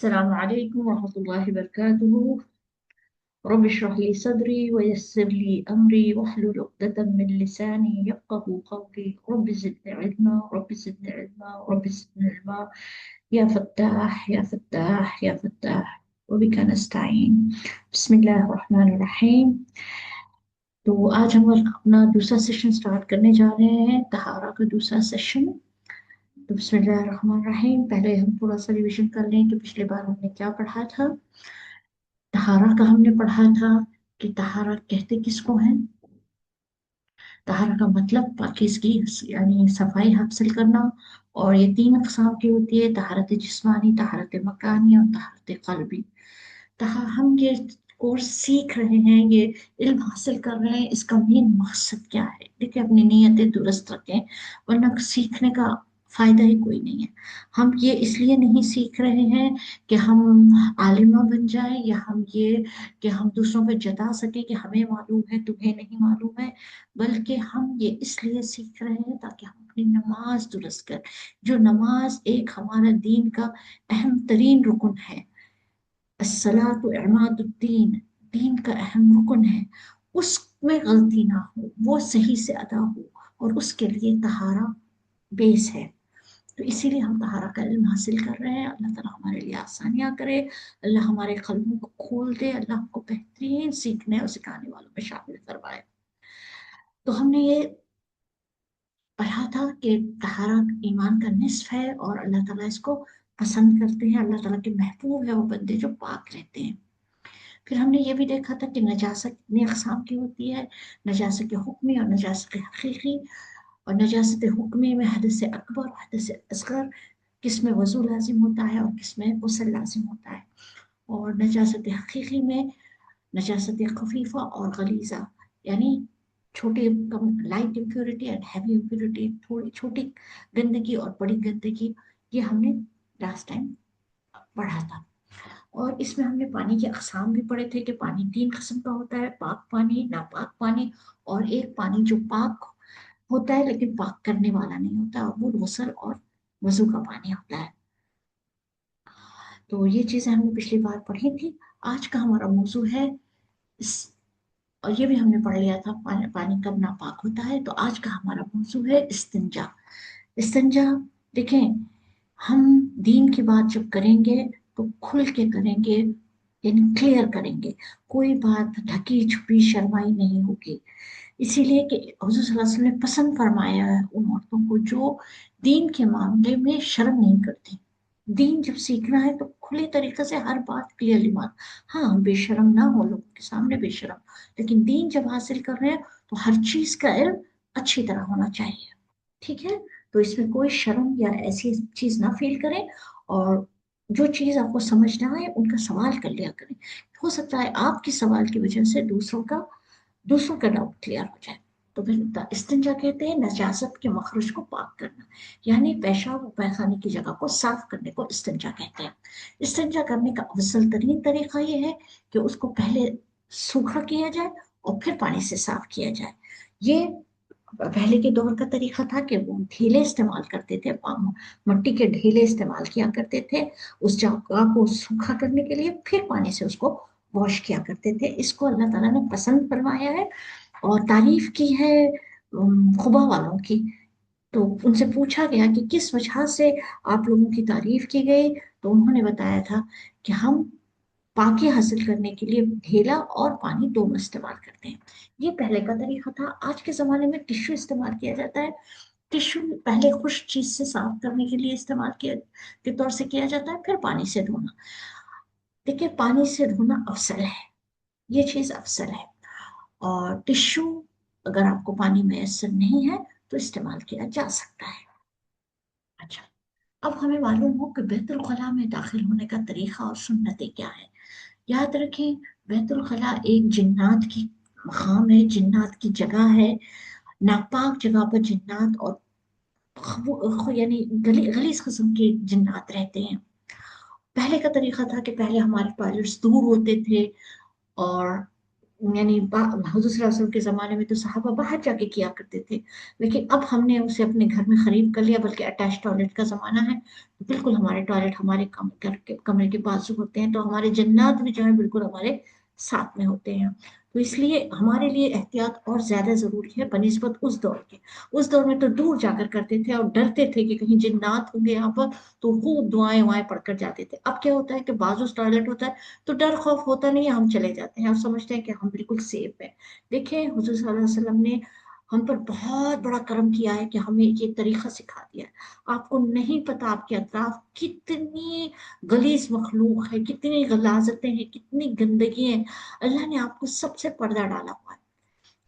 السلام عليكم ورحمة الله وبركاته. رب اشرح لي صدري ويسر لي أمري واحلل عقدة من لساني يفقه قولي. رب زدني علما، رب زدني علما، رب زدني علما. يا فتاح يا فتاح يا فتاح وبك نستعين. بسم الله الرحمن الرحيم. تو آج ہم اپنا دوسرا سیشن سٹارٹ کرنے جا رہے ہیں، طہارہ کا دوسرا سیشن۔ تو بسم اللہ الرحمن الرحیم، پہلے ہم تھوڑا سا ریویژن کر لیں کہ پچھلے بار ہم نے کیا پڑھا تھا۔ طہارہ کا ہم نے پڑھا تھا کہ طہارہ کہتے کس کو ہیں۔ طہارہ کا مطلب پاکیزگی یعنی صفائی حاصل کرنا، اور یہ تین اقسام کی ہوتی ہے: طہارت جسمانی، طہارت مکانی اور طہارت قلبی۔ ہم یہ کورس سیکھ رہے ہیں، یہ علم حاصل کر رہے ہیں، اس کا مین مقصد کیا ہے؟ دیکھیں اپنی نیتیں درست رکھیں، ورنہ سیکھنے کا فائدہ ہی کوئی نہیں ہے۔ ہم یہ اس لیے نہیں سیکھ رہے ہیں کہ ہم عالمہ بن جائیں، یا ہم یہ کہ ہم دوسروں پہ جتا سکیں کہ ہمیں معلوم ہے تمہیں نہیں معلوم ہے، بلکہ ہم یہ اس لیے سیکھ رہے ہیں تاکہ ہم اپنی نماز درست کریں۔ جو نماز ایک ہمارا دین کا اہم ترین رکن ہے، الصلاۃ عماد الدین، دین کا اہم رکن ہے، اس میں غلطی نہ ہو، وہ صحیح سے ادا ہو، اور اس کے لیے طہارہ بیس ہے۔ تو اسی لیے ہم طہارہ کا علم حاصل کر رہے ہیں۔ اللہ تعالیٰ ہمارے لیے آسانیاں کرے، اللہ ہمارے قلبوں کو کھول دے، اللہ ہم کو بہترین سیکھنے اور سکھانے والوں میں شامل فرمائے۔ تو ہم نے یہ پڑھا تھا کہ طہارہ ایمان کا نصف ہے، اور اللہ تعالیٰ اس کو پسند کرتے ہیں، اللہ تعالیٰ کے محبوب ہے وہ بندے جو پاک رہتے ہیں۔ پھر ہم نے یہ بھی دیکھا تھا کہ نجاست کتنی اقسام کی ہوتی ہے: نجاست حکمی اور نجاست حقیقی۔ اور نجاست حکمی میں حدث اکبر اور حدث اصغر، کس میں وضو لازم ہوتا ہے اور کس میں غسل لازم ہوتا ہے۔ اور نجاست حقیقی میں نجاست خفیفہ اور غلیظہ، یعنی چھوٹی کم light impurity and heavy impurity, تھوڑی چھوٹی گندگی اور بڑی گندگی، یہ ہم نے لاسٹ ٹائم پڑھا تھا۔ اور اس میں ہم نے پانی کے اقسام بھی پڑھے تھے کہ پانی تین قسم کا ہوتا ہے: پاک پانی، ناپاک پانی، اور ایک پانی جو پاک ہوتا ہے لیکن پاک کرنے والا نہیں ہوتا، وہ غسل اور وضو کا پانی ہوتا ہے۔ تو یہ چیزیں ہم نے پچھلی بار پڑھی تھی۔ آج کا ہمارا موضوع ہے اور یہ بھی ہم نے پڑھ لیا تھا، پانی کب ناپاک ہوتا ہے۔ تو آج کا ہمارا موضوع ہے استنجا۔ استنجا، دیکھیں ہم دین کی بات جب کریں گے تو کھل کے کریں گے، یعنی کلیئر کریں گے، کوئی بات ڈھکی چھپی شرمائی نہیں ہوگی۔ اسی لیے کہ حضور صلی اللہ علیہ وسلم نے پسند فرمایا ہے ان عورتوں کو جو دین کے معاملے میں شرم نہیں کرتی۔ دین جب سیکھنا ہے تو کھلے طریقے سے ہر بات کلیئرلی مان، ہاں بے شرم نہ ہو، لوگوں کے سامنے بے شرم، لیکن دین جب حاصل کر رہے ہیں تو ہر چیز کا علم اچھی طرح ہونا چاہیے، ٹھیک ہے؟ تو اس میں کوئی شرم یا ایسی چیز نہ فیل کریں، اور جو چیز آپ کو سمجھ نہ آئے ان کا سوال کر لیا کریں۔ ہو سکتا ہے آپ کے سوال کی وجہ سے دوسروں کا ڈاؤٹ کلیئر ہو جائے۔ تو پھر استنجا کہتے ہیں نجاست کے مخرج کو پاک کرنا، یعنی پیشاب و پیخانے کی جگہ کو صاف کرنے کو استنجا کہتے ہیں۔ استنجا کرنے کا افضل ترین طریقہ یہ ہے کہ اس کو پہلے سوکھا کیا جائے اور پھر پانی سے صاف کیا جائے۔ یہ پہلے کے دور کا طریقہ تھا کہ وہ ڈھیلے استعمال کرتے تھے، مٹی کے ڈھیلے استعمال کیا کرتے تھے اس جگہ کو سوکھا کرنے کے لیے، پھر پانی سے اس کو واش کیا کرتے تھے۔ اس کو اللہ تعالیٰ نے پسند فرمایا ہے اور تعریف کی ہے خبا والوں کی۔ تو ان سے پوچھا گیا کہ کس وجہ سے آپ لوگوں کی تعریف کی گئی، تو انہوں نے بتایا تھا کہ ہم پاکی حاصل کرنے کے لیے ڈھیلا اور پانی دونوں استعمال کرتے ہیں۔ یہ پہلے کا طریقہ تھا۔ آج کے زمانے میں ٹشو استعمال کیا جاتا ہے۔ ٹشو پہلے خشک چیز سے صاف کرنے کے لیے استعمال کے طور سے کیا جاتا ہے، پھر پانی سے دھونا۔ دیکھیں پانی سے دھونا افضل ہے، یہ چیز افضل ہے، اور ٹشو اگر آپ کو پانی میسر نہیں ہے تو استعمال کیا جا سکتا ہے۔ اچھا، اب ہمیں معلوم ہو کہ بیت الخلاء میں داخل ہونے کا طریقہ اور سنتیں کیا ہے۔ یاد رکھیں بیت الخلاء ایک جنات کی مقام ہے، جنات کی جگہ ہے۔ ناپاک جگہ پر جنات اور یعنی غلیظ قسم کے جنات رہتے ہیں۔ پہلے کا طریقہ تھا کہ پہلے ہمارے ٹوائلٹس دور ہوتے تھے، اور यानी हुजूर सल्लल्लाहु अलैहि वसल्लम के ज़माने में तो सहाबा बाहर जाके किया करते थे, लेकिन अब हमने उसे अपने घर में खरीद कर लिया, बल्कि अटैच टॉयलेट का ज़माना है, तो बिल्कुल हमारे टॉयलेट हमारे घर के कमरे के बाजू होते हैं, तो हमारे जन्नत भी जो है बिल्कुल हमारे साथ में होते हैं। तो इसलिए हमारे लिए एहतियात और ज़्यादा ज़रूरी है बनिस्बत उस दौर के। उस दौर में तो दूर जाकर करते थे और डरते थे कि कहीं जिन्नात होंगे यहाँ पर, तो खूब दुआएं वुआएं पढ़कर जाते थे। अब क्या होता है कि बाजू टॉयलेट होता है, तो डर खौफ होता नहीं है, हम चले जाते हैं और समझते हैं कि हम बिल्कुल सेफ है। देखिए हुजूर सल्लल्लाहु अलैहि वसल्लम ने हम पर बहुत बड़ा करम किया है कि हमें ये तरीका सिखा दिया है। आपको नहीं पता आपके अतराफ कितनी गलीज मखलूक है, कितनी गलाजतें हैं, कितनी गंदगी है। अल्लाह ने आपको सबसे पर्दा डाला हुआ है।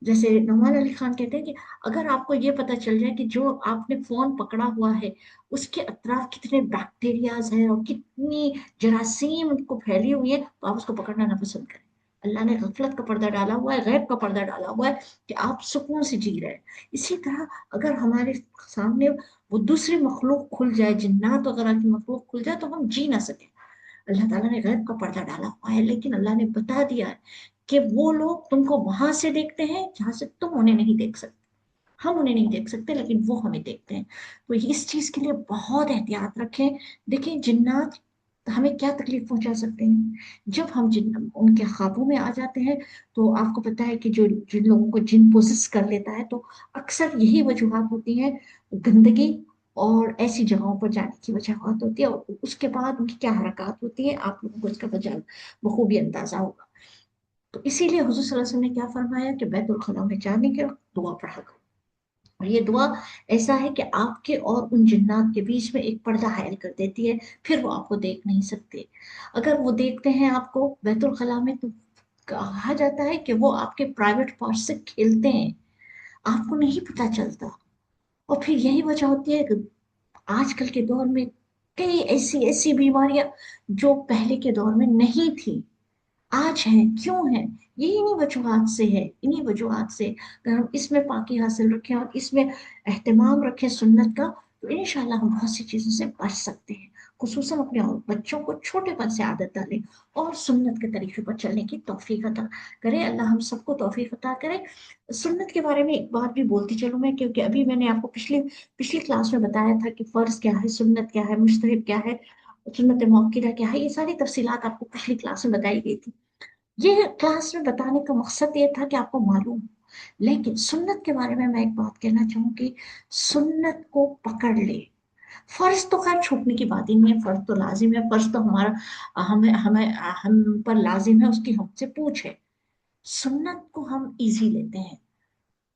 जैसे नौमान अली खान कहते हैं कि अगर आपको ये पता चल जाए कि जो आपने फोन पकड़ा हुआ है उसके अतराफ कितने बैक्टीरियाज हैं और कितनी जरासीम उनको फैली हुई है, तो आप उसको पकड़ना ना पसंद करें। अल्लाह ने गफलत का पर्दा डाला हुआ है, गैब का पर्दा डाला हुआ है कि आप सुकून से जी रहे हैं। इसी तरह अगर हमारे सामने वो दूसरी मखलूक खुल जाए, जिन्नात वगैरह की मखलूक खुल जाए, तो हम जी ना सके। अल्लाह ताला ने गैब का पर्दा डाला हुआ है, लेकिन अल्लाह ने बता दिया है कि वो लोग तुमको वहां से देखते हैं जहां से तुम उन्हें नहीं देख सकते। हम उन्हें नहीं देख सकते लेकिन वो हमें देखते हैं। तो इस चीज के लिए बहुत एहतियात रखें। देखिए जिन्नात हमें क्या तकलीफ पहुंचा सकते हैं जब हम जिन उनके ख्वाबों में आ जाते हैं। तो आपको पता है कि जो जिन लोगों को जिन पोजेस कर लेता है, तो अक्सर यही वजूहत होती हैं, गंदगी और ऐसी जगहों पर जाने की वजूहत होती है, और उसके बाद उनकी क्या हरकत होती है आप लोगों को इसका वजह बखूबी अंदाजा होगा। तो इसीलिए हुजूर सल्लल्लाहु अलैहि वसल्लम ने क्या फरमाया कि बैतुल खला में जाने के वक्त दुआ पढ़ा करो। और ये दुआ ऐसा है कि आपके और उन जिन्नात के बीच में एक पर्दा हायल कर देती है, फिर वो आपको देख नहीं सकते। अगर वो देखते हैं आपको बैतुल खला में, तो कहा जाता है कि वो आपके प्राइवेट पार्ट से खेलते हैं, आपको नहीं पता चलता। और फिर यही वजह होती है कि आजकल के दौर में कई ऐसी ऐसी बीमारियां जो पहले के दौर में नहीं थी, आज है। क्यों है? ये इन्हीं वजूहात से है, इन्हीं वजूहात से। अगर हम इसमें पाकी हासिल रखें और इसमें एहतमाम रखें सुन्नत का, तो इंशाल्लाह हम बहुत सी चीज़ों से बच सकते हैं। खुसूसन अपने और बच्चों को छोटेपन से आदत डालें और सुन्नत के तरीके पर चलने की तौफीक अता करे। अल्लाह हम सबको तौफीक अता करे। सुन्नत के बारे में एक बात भी बोलती चलूँ मैं, क्योंकि अभी मैंने आपको पिछली पिछली क्लास में बताया था कि फ़र्ज क्या है, सुन्नत क्या है, मुस्तहब क्या है, सुन्नत मौक़िदा क्या है। ये सारी तफसीलात आपको पिछली क्लास में बताई गई थी। ये क्लास में बताने का मकसद ये था कि आपको मालूम हो। लेकिन सुन्नत के बारे में मैं एक बात कहना चाहूंगी, सुन्नत को पकड़ ले। फर्ज तो खैर छूटने की बात ही नहीं है, फर्ज तो लाजिम है, फर्ज तो हमारा हमें हमें हम पर लाजिम है, उसकी हमसे पूछ है। सुन्नत को हम इजी लेते हैं।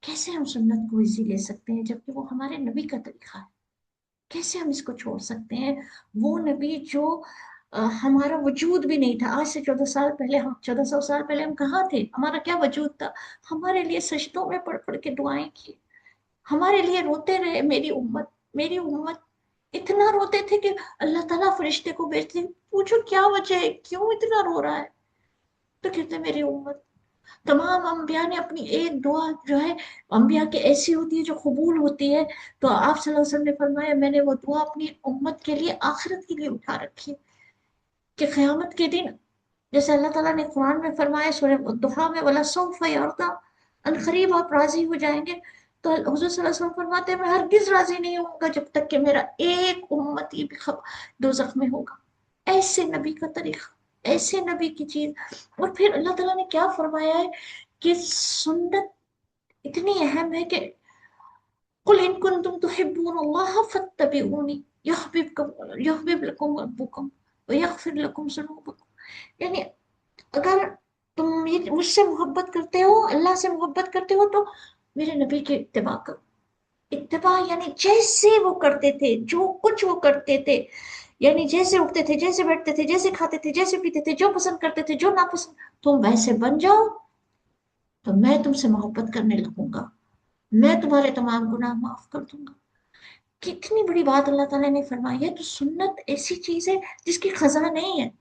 कैसे हम सुन्नत को इजी ले सकते हैं जबकि वो हमारे नबी का तरीका है? कैसे हम इसको छोड़ सकते हैं? वो नबी जो हमारा वजूद भी नहीं था, आज से 14 साल पहले, हम 1400 साल पहले हम कहाँ थे? हमारा क्या वजूद था? हमारे लिए सजदों में पढ़ पढ़ के दुआएं की, हमारे लिए रोते रहे, मेरी उम्मत, मेरी उम्मत। इतना रोते थे कि अल्लाह ताला फरिश्ते को भेजते, पूछो क्या वजह है, क्यों इतना रो रहा है? तो कहते मेरी उम्मत। तमाम अंबिया ने अपनी एक दुआ जो है, अंबिया की ऐसी होती है जो कबूल होती है। तो आप सल्लल्लाहु अलैहि वसल्लम ने फरमाया मैंने वो दुआ अपनी उम्मत के लिए आखिरत के लिए उठा रखी है, कि क़यामत के दिन, जैसे अल्लाह ताला ने कुरान में फरमाया सूरह दुहा में, वला सौफ यरदा, अनकरीब आप राजी हो जाएंगे। तो हुजूर सल्लल्लाहु अलैहि वसल्लम फरमाते हैं मैं हरगिज राजी नहीं होऊंगा जब तक कि मेरा एक उम्मती भी दोजख में होगा। ऐसे नबी का तरीका, ऐसे नबी की चीज। और फिर अल्लाह ताला ने क्या फरमाया है कि सुन्नत इतनी अहम है कि कुल इन कुंतुम तुहिब्बूनल्लाह फत्तबिऊनी युहबिब लकुम रब्बुकुम व यगफिर लकुम ज़ुनूबकुम। यानी अगर तुम ये मुझसे मोहब्बत करते हो, अल्लाह से मोहब्बत करते हो, तो मेरे नबी की इत्तिबा करो। इत्तिबा यानी जैसे वो करते थे, जो कुछ वो करते थे, यानी जैसे उठते थे, जैसे बैठते थे, जैसे खाते थे, जैसे पीते थे, जो पसंद करते थे, जो नापसंद, तुम वैसे बन जाओ, तो मैं तुमसे मोहब्बत करने लगूंगा, मैं तुम्हारे तमाम गुनाह माफ कर दूंगा। कितनी बड़ी बात अल्लाह ताला ने फरमाई है। तो सुन्नत ऐसी चीज है जिसकी खजा नहीं है।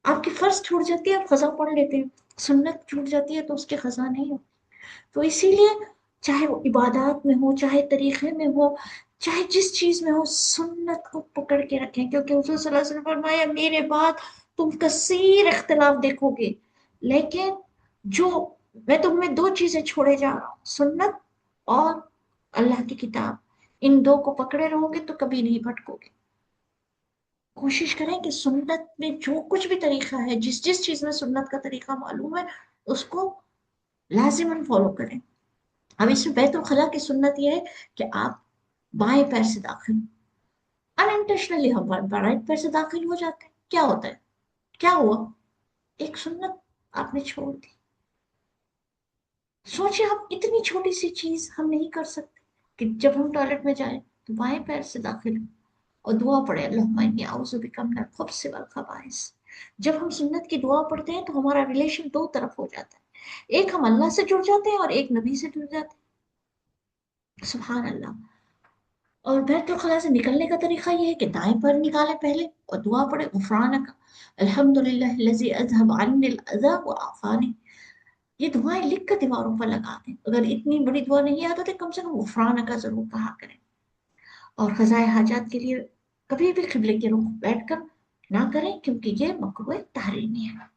आपकी फर्ज छूट जाती है, आप खजा पढ़ लेते हैं, सुन्नत छूट जाती है तो उसकी खजा नहीं हो। तो इसीलिए चाहे वो इबादत में हो, चाहे तरीके में हो, चाहे जिस चीज में हो, सुन्नत को पकड़ के रखें। क्योंकि हुजूर सल्लल्लाहु अलैहि वसल्लम ने फरमाया मेरे बाद तुम कसीर इख्तिलाफ देखोगे, लेकिन जो मैं तुम में दो चीजें छोड़े जा रहा हूँ, सुन्नत और अल्लाह की किताब, इन दो को पकड़े रहोगे तो कभी नहीं भटकोगे। कोशिश करें कि सुन्नत में जो कुछ भी तरीका है, जिस जिस चीज में सुन्नत का तरीका मालूम है, उसको लाजिमन फॉलो करें। अब इसमें बैतुल खला की सुन्नत यह है कि आप बाएं पैर से दाखिल, अनइंटेंशनली हम राइट पैर से दाखिल हो जाते हैं, क्या होता है, क्या हुआ, एक सुन्नत आपने छोड़ दी। सोचिए आप, इतनी छोटी सी चीज हम नहीं कर सकते कि जब हम टॉयलेट में जाएं तो बाएं पैर से दाखिल हो और दुआ पढ़े, अल्लाहुम्मा इन्नी औज़ु बिका मिनल खुब्सि वल खबाइस। जब हम सुन्नत की दुआ पढ़ते हैं तो हमारा रिलेशन दो तरफ हो जाता है, एक हम अल्लाह से जुड़ जाते हैं और एक नबी से जुड़ जाते हैं। सुभान अल्लाह। और बैतुल खला से निकलने का तरीका ये है कि दाएं पैर निकालें पहले और दुआ पढ़े, गुफरानक अल्हम्दुलिल्लाहिल्लज़ी अज़हब अन्निल अज़ा व आफ़ानी। ये दुआएं लिख कर दीवारों पर लगा दें। अगर इतनी बड़ी दुआ नहीं आता तो कम से कम गुफरान का जरूर कहा करें। और क़ज़ाए हाजात के लिए कभी भी किबले के रुख बैठकर ना करें, क्योंकि ये मकरूह तहरीमी है।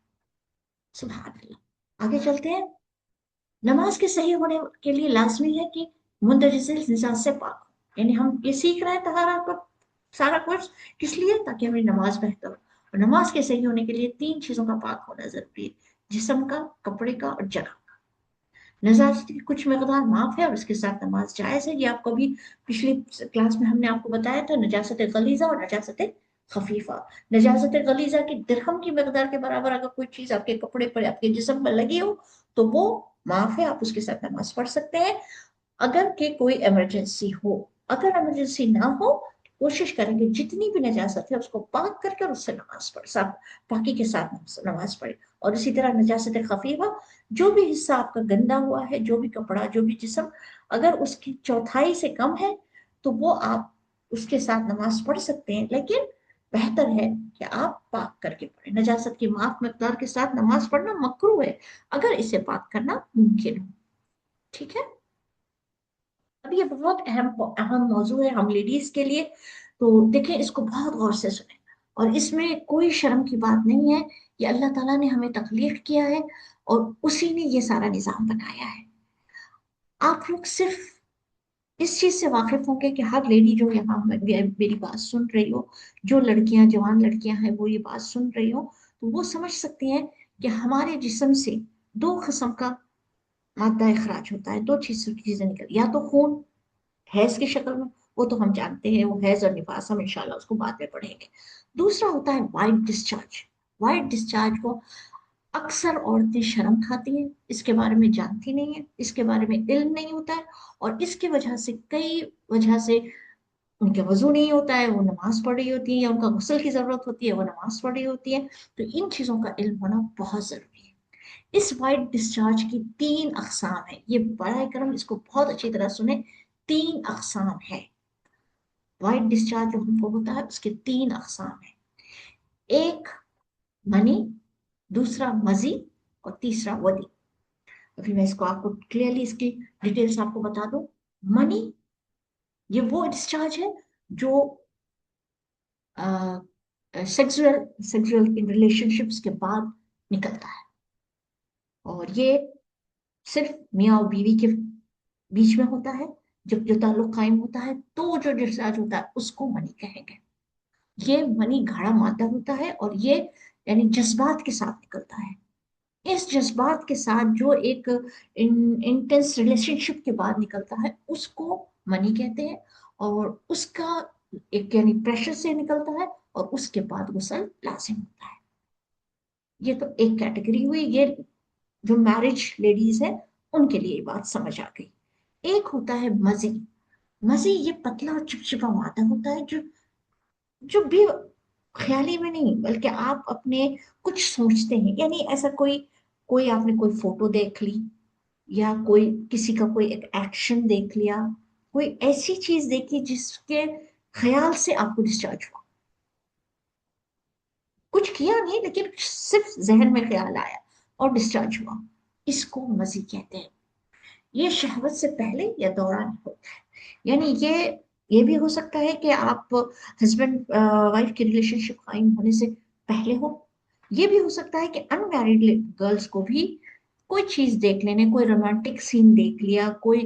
सुभान अल्लाह। आगे चलते हैं। नमाज के सही होने के लिए लाजमी है कि मुंदरजिल निजात से पाक हो। यानी हम ये सीख रहे हैं तहारा का सारा कोर्स किस लिए, ताकि हमारी नमाज बेहतर हो। और नमाज के सही होने के लिए तीन चीजों का पाक होना जरूरी है, जिस्म का, कपड़े का और जगह। नजाकत की कुछ मकदार माफ है और उसके साथ नमाज जायज है। ये आपको अभी पिछली क्लास में हमने आपको बताया था, नजासत गलीजा और नजासत खफीफा। नजासत गलीजा की दिरहम की मकदार के बराबर अगर कोई चीज आपके कपड़े पर, आपके जिस्म पर लगी हो तो वो माफ है, आप उसके साथ नमाज पढ़ सकते हैं अगर के कोई इमरजेंसी हो। अगर इमरजेंसी ना हो तो कोशिश करेंगे जितनी भी नजासत है उसको पाक करके उससे नमाज पढ़, साफ पाकी के साथ नमाज पढ़े। और इसी तरह नजासत खफीफा, जो भी हिस्सा आपका गंदा हुआ है, जो भी कपड़ा, जो भी जिस्म, अगर उसकी चौथाई से कम है तो वो आप उसके साथ नमाज पढ़ सकते हैं, लेकिन बेहतर है कि आप पाक करके पढ़ें। नजासत की माफ मकदार के साथ नमाज पढ़ना मकरूह है अगर इसे पाक करना मुमकिन हो। ठीक है। अब ये बहुत अहम अहम मौजू है हम लेडीज के लिए, तो देखें इसको बहुत गौर से सुने। और इसमें कोई शर्म की बात नहीं है, ये अल्लाह ताला ने हमें तकलीफ किया है और उसी ने ये सारा निजाम बनाया है। आप लोग सिर्फ इस चीज से वाकिफ होंगे कि हर लेडी जो यहाँ मेरी बात सुन रही हो, जो लड़कियां, जवान लड़कियां हैं वो ये बात सुन रही हो, तो वो समझ सकती हैं कि हमारे जिस्म से दो किस्म का मादा इखराज होता है, दो चीजें निकल, या तो खून हैज की शक्ल में, वो तो हम जानते हैं, वो हैज और निफास, हम इंशाल्लाह उसको बाद में पढ़ेंगे। दूसरा होता है वाइट डिस्चार्ज। वाइट डिस्चार्ज को अक्सर औरतें शर्म खाती हैं, इसके बारे में जानती नहीं है, इसके बारे में इल्म नहीं होता है, और इसकी वजह से कई वजह से उनके वजू नहीं होता है, वो नमाज पढ़ रही होती है, या उनका गुस्ल की जरूरत होती है, वो नमाज पढ़ रही होती है। तो इन चीजों का इल्म होना बहुत जरूरी है। इस वाइट डिस्चार्ज की तीन अकसाम है, ये बड़ा करम इसको बहुत अच्छी तरह सुने। तीन अकसाम है वाइट डिस्चार्ज जो हमको होता है, उसके तीन अकसाम है। एक मनी, दूसरा मजी, और तीसरा वदी। अभी मैं इसको आपको क्लियरली इसकी डिटेल्स आपको बता दूं। मनी, ये वो डिस्चार्ज है जो सेक्सुअल सेक्सुअल इन रिलेशनशिप्स के बाद निकलता है, और ये सिर्फ मियाँ और बीवी के बीच में होता है। जब जो ताल्लुक कायम होता है तो जो डिस्चार्ज होता है उसको मनी कहेंगे। ये मनी गाढ़ा मादा होता है और ये यानी जज्बात के साथ निकलता है। इस जज्बात के साथ जो एक इंटेंस रिलेशनशिप के बाद निकलता है उसको मनी कहते हैं, और उसका एक यानी प्रेशर से निकलता है और उसके बाद गुस्ल लाजिम होता है। ये तो एक कैटेगरी हुई, ये जो मैरिज लेडीज है उनके लिए ये बात समझ आ गई। एक होता है मजी। मजी ये पतला और चिपचिपा मादा होता है, जो जो भी ख्याली में नहीं बल्कि आप अपने कुछ सोचते हैं, यानी ऐसा कोई कोई आपने कोई फोटो देख ली, या कोई किसी का कोई एक एक्शन देख लिया, कोई ऐसी चीज देखी जिसके ख्याल से आपको डिस्चार्ज हुआ। कुछ किया नहीं लेकिन सिर्फ जहन में ख्याल आया और डिस्चार्ज हुआ, इसको मजी कहते हैं। ये शहवत से पहले या दौरान होता है। यानी ये भी हो सकता है कि आप हस्बैंड वाइफ की रिलेशनशिप कायम होने से पहले हो। ये भी हो सकता है कि अनमैरिड गर्ल्स को भी कोई चीज देख लेने, कोई रोमांटिक सीन देख लिया, कोई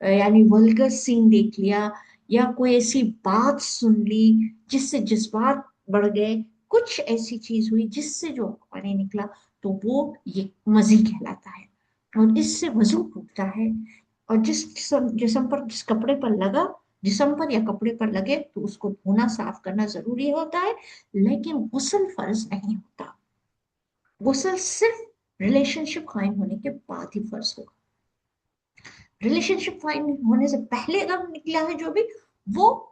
यानी वल्गर सीन देख लिया, या कोई ऐसी बात सुन ली जिससे जज्बात बढ़ गए, कुछ ऐसी चीज हुई जिससे जो पानी निकला, तो वो ये मजी कहलाता है। और इससे वजू टूटता है। और जिस जिस्म पर, जिस कपड़े पर लगा, जिस्म पर या कपड़े पर लगे, तो उसको धोना साफ करना जरूरी होता है, लेकिन गुस्ल फर्ज नहीं होता। गुस्ल सिर्फ रिलेशनशिप कायम होने के बाद ही फर्ज होगा। रिलेशनशिप कायम होने से पहले अगर निकला है जो भी, वो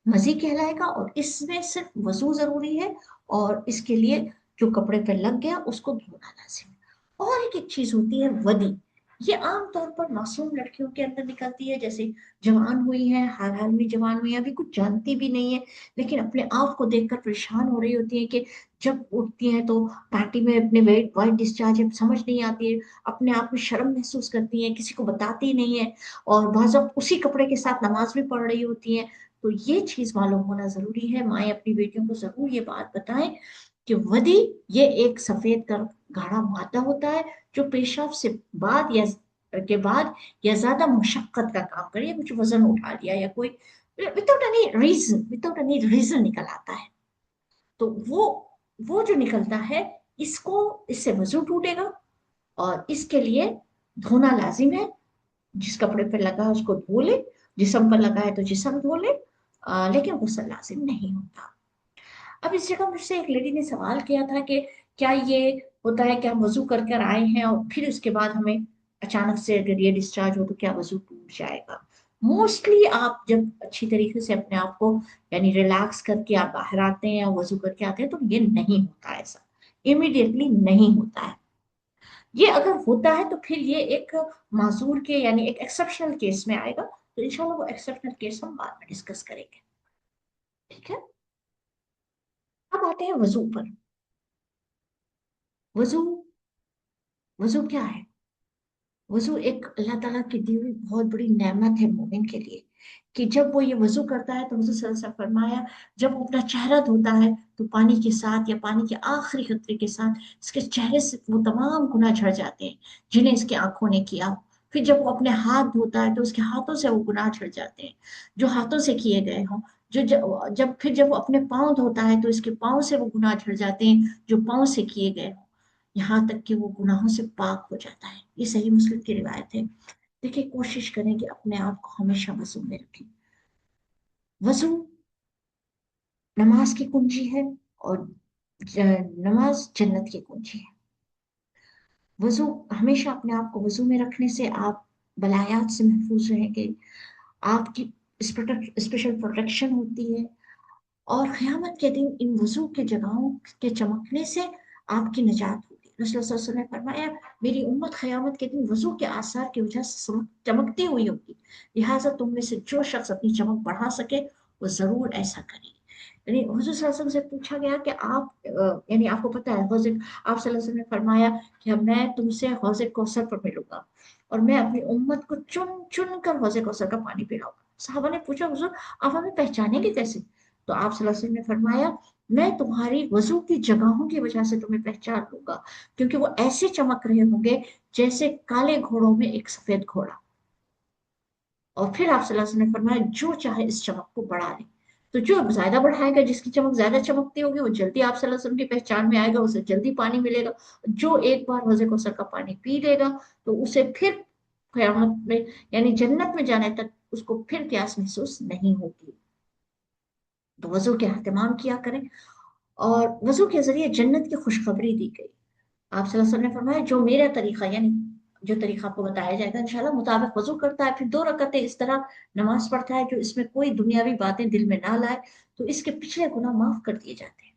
मजी कहलाएगा, और इसमें सिर्फ वजू जरूरी है, और इसके लिए जो कपड़े पे लग गया उसको धोना लाजिम है। और एक चीज होती है वदी। ये आमतौर पर मासूम लड़कियों के अंदर निकलती है, जैसे जवान हुई है, हाल हाल में जवान हुई है, अभी कुछ जानती भी नहीं है, लेकिन अपने आप को देखकर परेशान हो रही होती है कि जब उठती हैं तो पार्टी में अपने वेट वाइट डिस्चार्ज है, समझ नहीं आती है, अपने आप में शर्म महसूस करती है, किसी को बताती नहीं है, और बाज़ वक़्त उसी कपड़े के साथ नमाज भी पढ़ रही होती है। तो ये चीज मालूम होना जरूरी है। माएँ अपनी बेटियों को जरूर ये बात बताएं कि वदी ये एक सफेद का गाढ़ा मादा होता है, जो पेशाब से बाद या के बाद या ज्यादा मुशक्कत का काम करे, या कुछ वजन उठा लिया, या कोई विदाउट एनी रीजन निकल आता है, तो वो जो निकलता है, इसको इससे वजू टूटेगा, और इसके लिए धोना लाजिम है। जिस कपड़े पर लगा है उसको धो ले, जिस्म पर लगा है तो जिस्म धो ले, लेकिन गुस्ल लाजिम नहीं होता। अब इस जगह मुझसे एक लेडी ने सवाल किया था कि क्या ये होता है कि हम वजू कर कर आए हैं और फिर उसके बाद हमें अचानक से अगर ये डिस्चार्ज हो तो क्या वजू टूट जाएगा? मोस्टली आप जब अच्छी तरीके से अपने आप को यानी रिलैक्स करके आप बाहर आते हैं और वजू करके आते हैं, तो ये नहीं होता, ऐसा इमीडिएटली नहीं होता है। ये अगर होता है तो फिर ये एक माजूर के यानी एक एक्सेप्शनल केस में आएगा, तो इंशाल्लाह वो एक्सेप्शनल केस हम बाद में डिस्कस करेंगे। ठीक है। अब आते हैं वजू पर। वजू वजू क्या है? वजू एक अल्लाह ताला की दी हुई बहुत बड़ी नेमत है मोमिन के लिए, कि जब वो ये वजू करता है तो हुजूर सल्लल्लाहु अलैहि वसल्लम फरमाया, जब वो अपना चेहरा धोता है तो पानी के साथ या पानी के आखिरी कतरे के साथ इसके चेहरे से वो तमाम गुनाह झड़ जाते हैं जिन्हें इसकी आंखों ने किया। फिर जब वो अपने हाथ धोता है तो उसके हाथों से वो गुनाह झड़ जाते हैं जो हाथों से किए गए हों। जब वो अपने पाँव धोता है तो इसके पाँव से वो गुनाह झड़ जाते हैं जो पाँव से किए गए हों, यहाँ तक कि वो गुनाहों से पाक हो जाता है। ये सही मुस्लिम की रिवायत है। देखिए, कोशिश करें कि अपने आप को हमेशा वजू में रखें। वजू नमाज की कुंजी है, और नमाज जन्नत की कुंजी है। वजू हमेशा अपने आप को वजू में रखने से आप बलायात से महफूज रहेंगे, आपकी स्पेशल प्रोटेक्शन होती है, और क़यामत के दिन इन वजू के जगहों के चमकने से आपकी निजात होगी। रसूलुल्लाह सल्लल्लाहु अलैहि वसल्लम ने फरमाया, मेरी उम्मत क़यामत के दिन वजू के आसार की वजह से चमकती हुई होगी, लिहाजा तुम में से जो शख्स अपनी चमक बढ़ा सके वो जरूर ऐसा करे। यानी हुजूर सल्लल्लाहु अलैहि वसल्लम से पूछा गया कि आप यानी आपको पता है हौज़, आप सल्लल्लाहु अलैहि वसल्लम ने फरमाया कि मैं तुमसे हौज़ कौसर पर मिलूंगा, और मैं अपनी उम्मत को चुन चुन कर हौज़ कौसर का पानी पिलाऊंगा। सहाबा ने पूछा, हुजूर आप हमें पहचानेंगे कैसे? तो आप सल्लल्लाहु अलैहि वसल्लम ने फरमाया, मैं तुम्हारी वजू की जगहों की वजह से तुम्हें पहचान लूंगा, क्योंकि वो ऐसे चमक रहे होंगे जैसे काले घोड़ों में एक सफेद घोड़ा। और फिर आप सल्लल्लाहु अलैहि वसल्लम ने फरमाया, जो चाहे इस चमक को बढ़ा ले। तो जो ज्यादा बढ़ाएगा, जिसकी चमक ज्यादा चमकती होगी, वो जल्दी आप सल्लल्लाहु अलैहि वसल्लम की पहचान में आएगा, उसे जल्दी पानी मिलेगा। जो एक बार हौज़ कौसर का पानी पी लेगा, तो उसे फिर क़यामत में यानी जन्नत में जाने तक उसको फिर प्यास महसूस नहीं होगी। तो वजू के अहतमाम किया करें, और वजू के जरिए जन्नत की खुशखबरी दी गई। आप सल्लल्लाहु अलैहि वसल्लम ने फरमाया, जो मेरा तरीका यानी जो तरीका आपको बताया जाएगा इंशाल्लाह मुताबिक वजू करता है, फिर 2 रकअतें इस तरह नमाज पढ़ता है जो इसमें कोई दुनियावी बातें दिल में ना लाए, तो इसके पिछले गुनाह माफ कर दिए जाते हैं।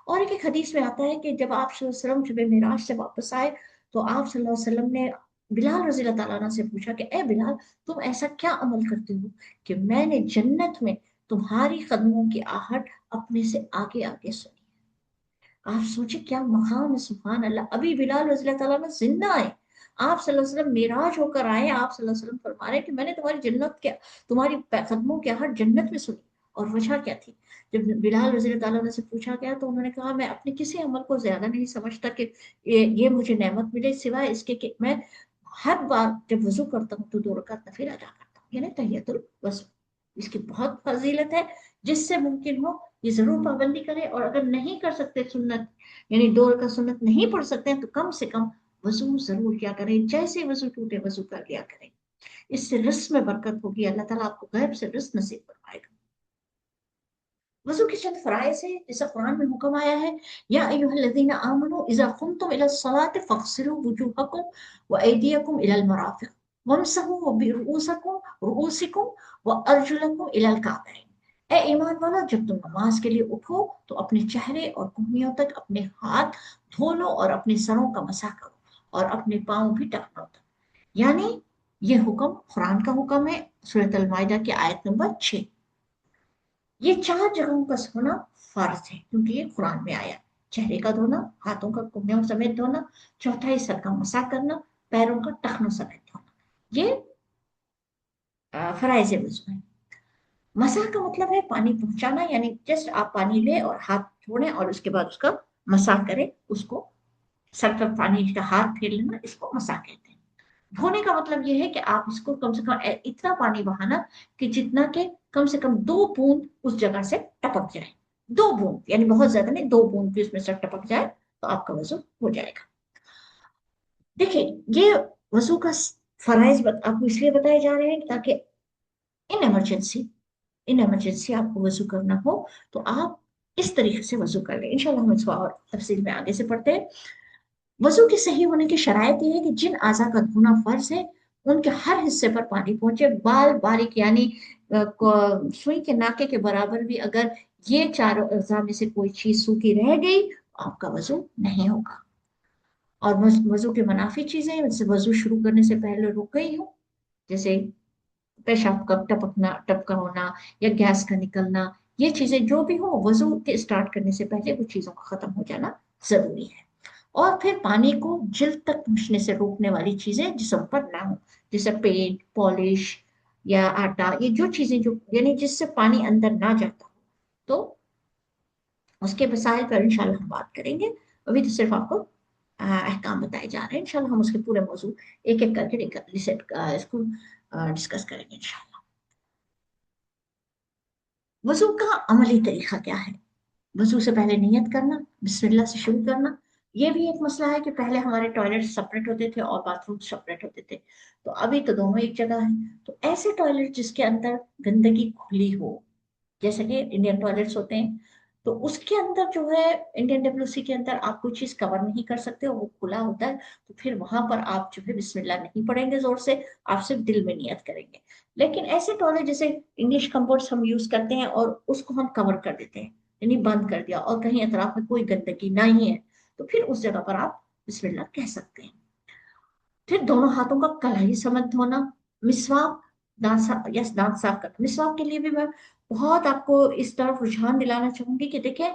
और एक हदीस में आता है कि जब आप सल्लल्लाहु अलैहि वसल्लम जब मेराज से वापस आए, तो आप सल्लल्लाहु अलैहि वसल्लम ने बिलाल रजी अल्लाह तआला अन्हु से पूछा कि ए बिलाल, तुम ऐसा क्या अमल करते हो कि मैंने जन्नत में तुम्हारी कदमों की आहट अपने से आगे आगे सुनी। आप सोचिए क्या मकाम है, सुभान अल्लाह। अभी बिलाल रज़ी अल्लाह तआला अन्हु जिंदा है, आप सल्लल्लाहु अलैहि वसल्लम मेराज होकर आए, आप सल्लल्लाहु अलैहि वसल्लम फरमा रहे हैं कि मैंने तुम्हारी जन्नत के तुम्हारी कदमों की आहट जन्नत में सुनी। اور وجہ کیا تھی؟ جب بلال رضی اللہ تعالیٰ عنہ سے پوچھا گیا تو انہوں نے کہا میں اپنے کسی عمل کو زیادہ نہیں سمجھتا کہ یہ مجھے نعمت ملے، سوائے اس کے کہ میں ہر بار جب وضو کرتا ہوں تو 2 رکعت نفل ادا کرتا ہوں، یعنی تحیۃ الوضو۔ اس کی بہت فضیلت ہے، جس سے ممکن ہو یہ ضرور پابندی کرے، اور اگر نہیں کر سکتے سنت، یعنی 2 رکعت سنت نہیں پڑھ سکتے ہیں، تو کم سے کم وضو ضرور کیا کریں، جیسے وضو ٹوٹے وضو کر لیا کریں۔ اس سے رزق میں برکت ہوگی، اللہ تعالیٰ آپ کو غیب سے رزق نصیب فرمائے گا۔ وضو کے چند فرائض ہیں جیسا قرآن میں حکم آیا ہے، یا ایھا الذین آمنوا اذا قمتم الی الصلاۃ فاغسلوا وجوہکم وایدیکم الی المرافق وامسحوا برؤوسکم وارجلکم الی الکعبین۔ اے ایمان والو، جب تم نماز کے لیے اٹھو تو اپنے چہرے اور کہنیوں تک اپنے ہاتھ دھو لو اور اپنے سروں کا مسح کرو اور اپنے پاؤں بھی ٹخنوں تک۔ یعنی یہ حکم قرآن کا حکم ہے، سورۃ المائدہ کی آیت نمبر 6۔ یہ 4 جگہوں کا ہونا فرض ہے کیونکہ یہ قرآن میں آیا، چہرے کا دھونا، ہاتھوں کا کنیوں سمیت دھونا، چوتھائی سر کا مسح کرنا، پیروں کا ٹخنوں سمیت دھونا، یہ فرائض وضو ہے۔ مسح کا مطلب ہے پانی پہنچانا، یعنی جسٹ آپ پانی لیں اور ہاتھ چھوڑیں اور اس کے بعد اس کا مسح کریں، اس کو سر پر پانی کا ہاتھ پھیر لینا، اس کو مسح کہتے ہیں۔ دھونے کا مطلب یہ ہے کہ آپ اس کو کم سے کم اتنا پانی بہانا کہ جتنا کہ کم سے کم 2 بوند اس جگہ سے ٹپک جائے، 2 بوند، یعنی بہت زیادہ نہیں، 2 بوند بھی اس میں سے ٹپک جائے تو آپ کا وضو ہو جائے گا۔ دیکھیں، یہ وضو کا فرائض آپ کو اس لیے بتائے جا رہے ہیں تاکہ ان ایمرجنسی آپ کو وضو کرنا ہو تو آپ اس طریقے سے وضو کر لیں۔ انشاءاللہ ہم اس کو اور تفصیل میں آگے سے پڑھتے ہیں۔ وضو کے صحیح ہونے کی شرائط یہ ہے کہ جن اعضاء کا دھونا فرض ہے ان کے ہر حصے پر پانی پہنچے، بال باریک یعنی سوئی کے ناکے کے برابر بھی اگر یہ 4 اعضاء میں سے کوئی چیز سوکھی رہ گئی تو آپ کا وضو نہیں ہوگا۔ اور وضو کے منافی چیزیں جیسے وضو شروع کرنے سے پہلے رک گئی ہوں، جیسے پیشاب کا ٹپکا ہونا یا گیس کا نکلنا، یہ چیزیں جو بھی ہوں وضو کے اسٹارٹ کرنے سے پہلے وہ چیزوں کا ختم ہو جانا ضروری ہے۔ اور پھر پانی کو جلد تک پہنچنے سے روکنے والی چیزیں جسم پر نہ ہوں، جیسے پینٹ، پالش یا آٹا، یہ جو چیزیں جو یعنی جس سے پانی اندر نہ جاتا ہو، تو اس کے مسائل پر انشاءاللہ ہم بات کریں گے۔ ابھی تو صرف آپ کو احکام بتائے جا رہے ہیں، انشاءاللہ ہم اس کے پورے موضوع ایک ایک کر کے اس کو ڈسکس کریں گے انشاءاللہ۔ وضو کا عملی طریقہ کیا ہے؟ وضو سے پہلے نیت کرنا، بسم اللہ سے شروع کرنا۔ یہ بھی ایک مسئلہ ہے کہ پہلے ہمارے ٹوائلٹ سپریٹ ہوتے تھے اور باتھ روم سپریٹ ہوتے تھے، تو ابھی تو دونوں ایک جگہ ہیں۔ تو ایسے ٹوائلٹ جس کے اندر گندگی کھلی ہو، جیسے کہ انڈین ٹوائلٹس ہوتے ہیں، تو اس کے اندر جو ہے انڈین WC کے اندر آپ کوئی چیز کور نہیں کر سکتے اور وہ کھلا ہوتا ہے، تو پھر وہاں پر آپ جو ہے بسم اللہ نہیں پڑھیں گے زور سے، آپ صرف دل میں نیت کریں گے۔ لیکن ایسے ٹوائلٹ جیسے انگلش کمبورڈس ہم یوز کرتے ہیں اور اس کو ہم کور کر دیتے ہیں، یعنی بند کر دیا اور کہیں اطراف میں کوئی گندگی نہیں ہے، تو پھر اس جگہ پر آپ بسم اللہ کہہ سکتے ہیں۔ پھر دونوں ہاتھوں کا کلائی سمیت دھونا، مسواک، دانت صاف کرنا۔ مسواک کے لیے بھی میں بہت آپ کو اس طرف رجحان دلانا چاہوں گی کہ دیکھیں،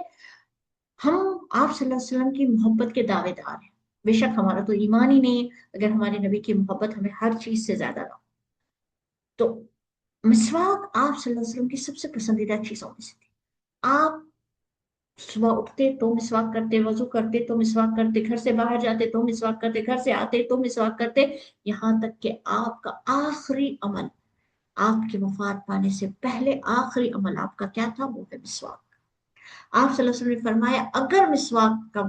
ہم آپ صلی اللہ علیہ وسلم کی محبت کے دعوے دار ہیں، بے شک ہمارا تو ایمان ہی نہیں ہے اگر ہمارے نبی کی محبت ہمیں ہر چیز سے زیادہ نہ ہو۔ تو مسواک آپ صلی اللہ علیہ وسلم کی سب سے پسندیدہ چیزوں میں سے تھی۔ آپ صبح اٹھتے تو مسواک کرتے، وضو کرتے تو مسواک کرتے، گھر سے باہر جاتے تو مسواک کرتے، گھر سے آتے تو مسواک کرتے، یہاں تک کہ آپ کا آخری عمل، آپ کی وفات پانے سے پہلے آخری عمل آپ کا کیا تھا؟ وہ ہے مسواک۔ آپ صلی اللہ علیہ وسلم نے فرمایا اگر مسواک کا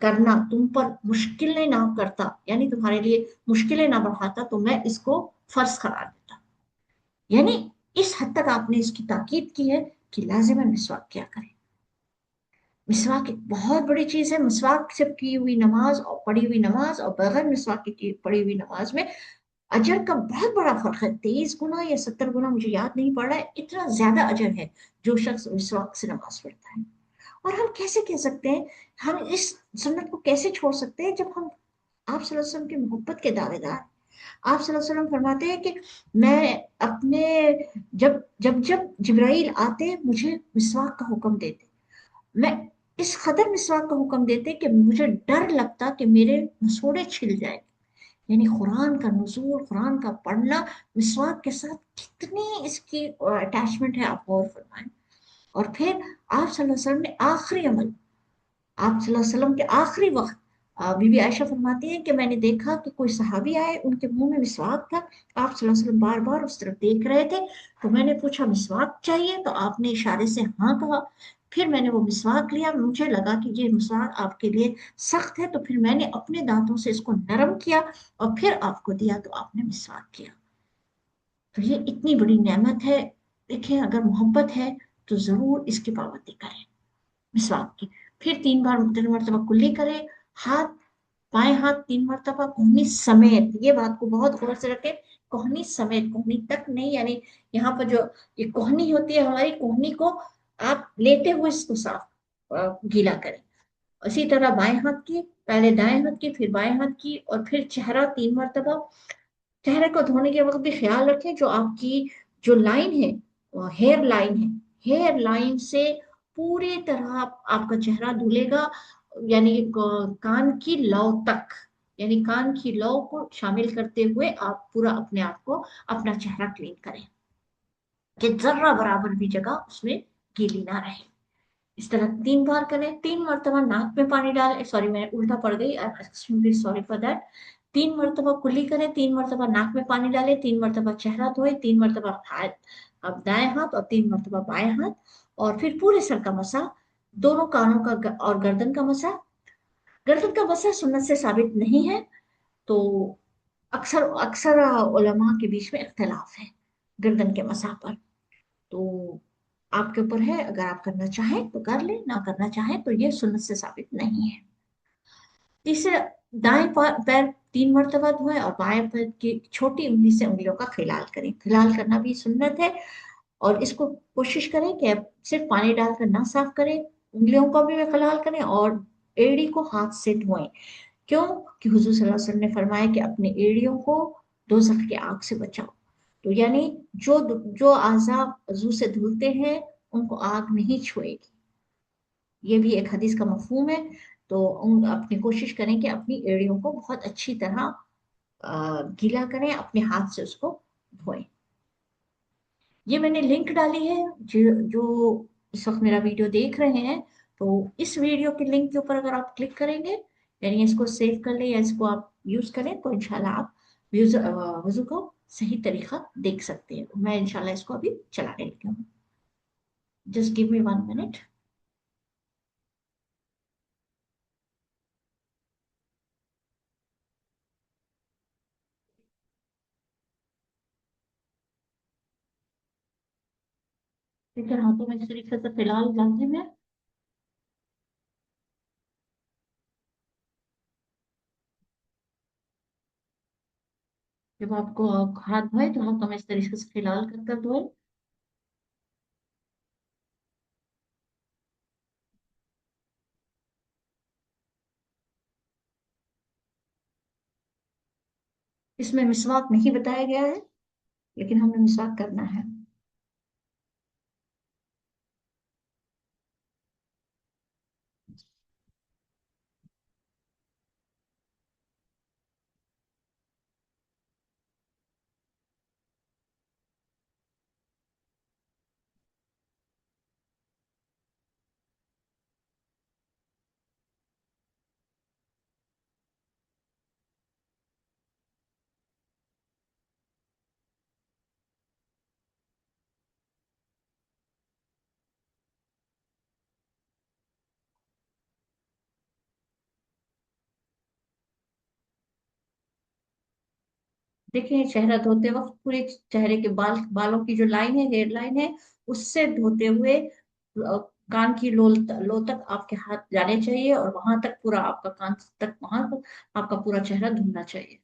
کرنا تم پر مشکلیں نہ کرتا، یعنی تمہارے لیے مشکلیں نہ بڑھاتا، تو میں اس کو فرض قرار دیتا۔ یعنی اس حد تک آپ نے اس کی تاکید کی ہے کہ لازماً مسواک کیا کریں۔ مسواک ایک بہت بڑی چیز ہے۔ مسواک سے کی ہوئی نماز اور پڑھی ہوئی نماز اور بغیر مسواک کی پڑھی ہوئی نماز میں اجر کا بہت بڑا فرق ہے، 23 گنا یا 70 گنا، مجھے یاد نہیں پڑ رہا ہے، اتنا زیادہ اجر ہے جو شخص مسواک سے نماز پڑھتا ہے۔ اور ہم کیسے کہہ سکتے ہیں، ہم اس سنت کو کیسے چھوڑ سکتے ہیں جب ہم آپ صلی اللہ علیہ وسلم کی محبت کے دعوے دار ہیں؟ آپ صلی اللہ علیہ وسلم فرماتے ہیں کہ میں اپنے جب جب جب جبرائیل آتے مجھے مسواک کا حکم دیتے، میں اس قدر مسواک کا حکم دیتے کہ مجھے ڈر لگتا کہ میرے مسوڑے چھل جائیں، यानी कुरान का नुज़ूल, कुरान का पढ़ना मिसवाक के साथ कितनी इसकी अटैचमेंट है, आप गौर फरमाएं। और फिर आप सल्लल्लाहु अलैहि वसल्लम ने आखिरी अमल, आप सल्लल्लाहु अलैहि वसल्लम के आखिरी वक्त, बीबी आयशा फरमाती है कि मैंने देखा कि कोई सहाबी आए, उनके मुंह में मिसवाक था, आप सल्लल्लाहु अलैहि वसल्लम बार बार उस तरफ देख रहे थे, तो मैंने पूछा मिसवाक चाहिए, तो आपने इशारे से हाँ कहा। फिर मैंने वो मिसवाक लिया, मुझे लगा कि ये मिसवाक आपके लिए सख्त है, तो फिर मैंने अपने दांतों से इसको नरम किया और फिर आपको दिया, तो आपने मिसवाक किया। तो ये इतनी बड़ी नेमत है। देखिए, अगर मोहब्बत है तो जरूर इसकी पाबंदी करें, मिसवाक की। फिर 3 मरतबा कुल्ली करे, हाथ, बाएं हाथ 3 मरतबा कोहनी समेत, ये बात को बहुत गौर से रखें, कोहनी समेत, कोहनी तक नहीं, यानी यहाँ पर जो ये कोहनी होती है, हमारी कोहनी को आप लेते हुए इसको साफ गीला करें। इसी तरह बाएं हाथ की, पहले दाएं हाथ की, फिर बाएं हाथ की, और फिर चेहरा 3 मरतबा। चेहरे को धोने के वक्त भी ख्याल रखें, जो आपकी जो लाइन है, हेयर लाइन है, हेयर लाइन से पूरी तरह आपका चेहरा धुलेगा, यानी कान की लौ तक, यानी कान की लौ को शामिल करते हुए आप पूरा अपने आप को, अपना चेहरा क्लीन करें कि जर्रा बराबर भी जगह उसमें गीली ना रहे। इस तरह 3 बार करें। 3 मरतबा नाक में पानी डालें, सॉरी मैं उल्टा पड़ गई, एक्सट्रीमली सॉरी फॉर दैट। 3 मरतबा कुल्ली करें, 3 मरतबा नाक में पानी डालें, 3 मरतबा चेहरा धोए, 3 मरतबा हाथ, अब दाएं हाथ, और 3 मरतबा बाएं हाथ, और फिर पूरे सर का मसा, दोनों कानों का और गर्दन का मसा। गर्दन का मसा सुन्नत से साबित नहीं है, तो अक्सर अक्सर उलमा के बीच में इख्तलाफ है गर्दन के मसा पर। तो आपके ऊपर है, अगर आप करना चाहें तो कर ले, ना करना चाहें तो ये सुन्नत से साबित नहीं है। तीसरा, पैर 3 मरतबा धोएं और बाएं पैर की छोटी उंगली से उंगलियों का खिलाल करें। खिलाल करना भी सुन्नत है, और इसको कोशिश करें कि आप सिर्फ पानी डालकर ना साफ करें, उंगलियों को भी खिलाल करें और एड़ी को हाथ से धोएं। क्यों? कि हुजूर सल्लल्लाहु अलैहि वसल्लम ने फरमाया कि अपने एड़ियों को दोजख के आग से बचाओ। तो यानी जो जो आज़ा वजू से धुलते हैं, उनको आग नहीं छुएगी, ये भी एक हदीस का मफहूम है। तो अपनी कोशिश करें कि अपनी एड़ियों को बहुत अच्छी तरह गीला करें, अपने हाथ से उसको धोएं। ये मैंने लिंक डाली है, जो इस वक्त मेरा वीडियो देख रहे हैं, तो इस वीडियो के लिंक के ऊपर अगर आप क्लिक करेंगे, यानी इसको सेव कर लें या इसको आप यूज करें, तो इंशाल्लाह आप वजू को सही तरीका देख सकते हैं। मैं इंशाल्लाह इसको अभी चलाने लगी हूँ। Just give me 1 minute. ठीक है, हाथों में इस तरीके से फिलहाल डालते हैं। जब आपको हाथ धोए तो हाथों में इस तरीके से फिलहाल कर कर धोए। इसमें मिसवाक नहीं बताया गया है, लेकिन हमें मिसवाक करना है। देखिए, चेहरा धोते वक्त पूरे चेहरे के बालों की जो लाइन है, हेयर लाइन है, उससे धोते हुए कान की लो तक आपके हाथ जाने चाहिए, और वहां तक पूरा आपका कान तक, वहां तक आपका पूरा चेहरा धुलना चाहिए।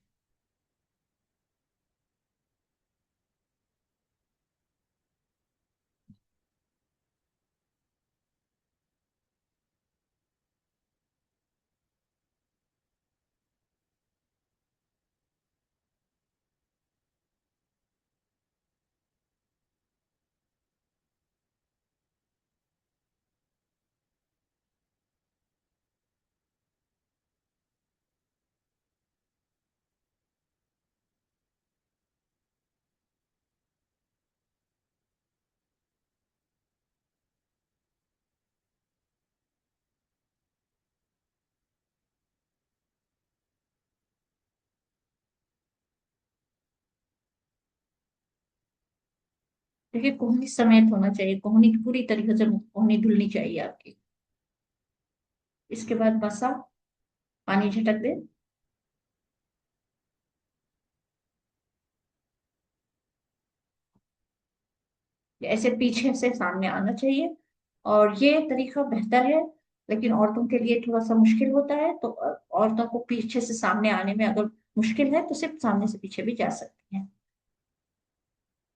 देखिए कोहनी समेत होना चाहिए, कोहनी की पूरी तरीके से कोहनी धुलनी चाहिए आपकी। इसके बाद बसा, पानी झटक दे। ऐसे पीछे से सामने आना चाहिए। और ये तरीका बेहतर है, लेकिन औरतों के लिए थोड़ा सा मुश्किल होता है, तो औरतों को पीछे से सामने आने में अगर मुश्किल है तो सिर्फ सामने से पीछे भी जा सकती हैं।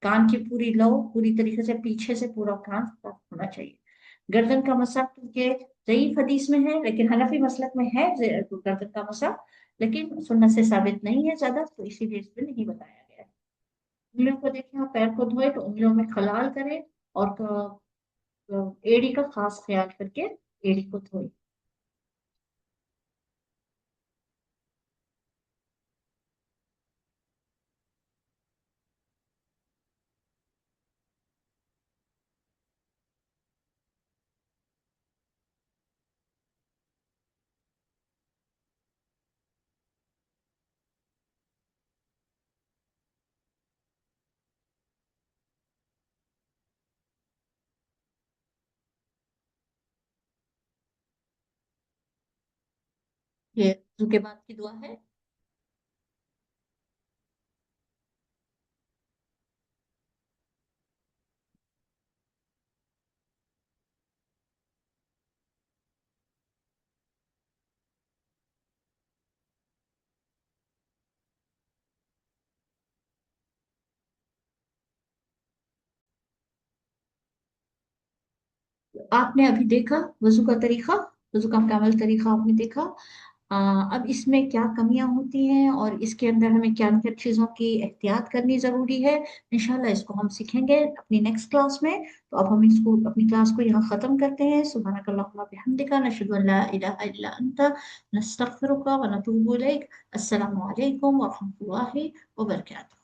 कान की पूरी लो, पूरी तरीके से पीछे से पूरा कान साफ होना चाहिए। गर्दन का मसा क्योंकि ज़ईफ हदीस में है, लेकिन हनफी मसलक में है गर्दन का मसा, लेकिन सुन्नत से साबित नहीं है ज्यादा, तो इसीलिए इसमें नहीं बताया गया है। उंगलियों को देखें, आप पैर को धोए तो उंगलियों में खलाल करें, और एड़ी का खास ख्याल करके एड़ी को धोए। ये वजू के बाद की दुआ है। आपने अभी देखा वजू का तरीका, वजू का मुकम्मल तरीका आपने देखा। अ, अब इसमें क्या कमियां होती हैं और इसके अंदर हमें क्या क्या चीज़ों की एहतियात करनी ज़रूरी है, इंशाल्लाह इसको हम सीखेंगे अपनी नेक्स्ट क्लास में। तो अब हम इसको अपनी क्लास को यहाँ ख़त्म करते हैं। सुब्हानकल्लाहुम्मा बिहम्दिका, नशहदु अल्ला इलाहा इल्ला अंता, नस्तगफिरुका व नतूबु इलैक। अस्सलामु अलैकुम व रहमतुल्लाहि व बरकातुहू।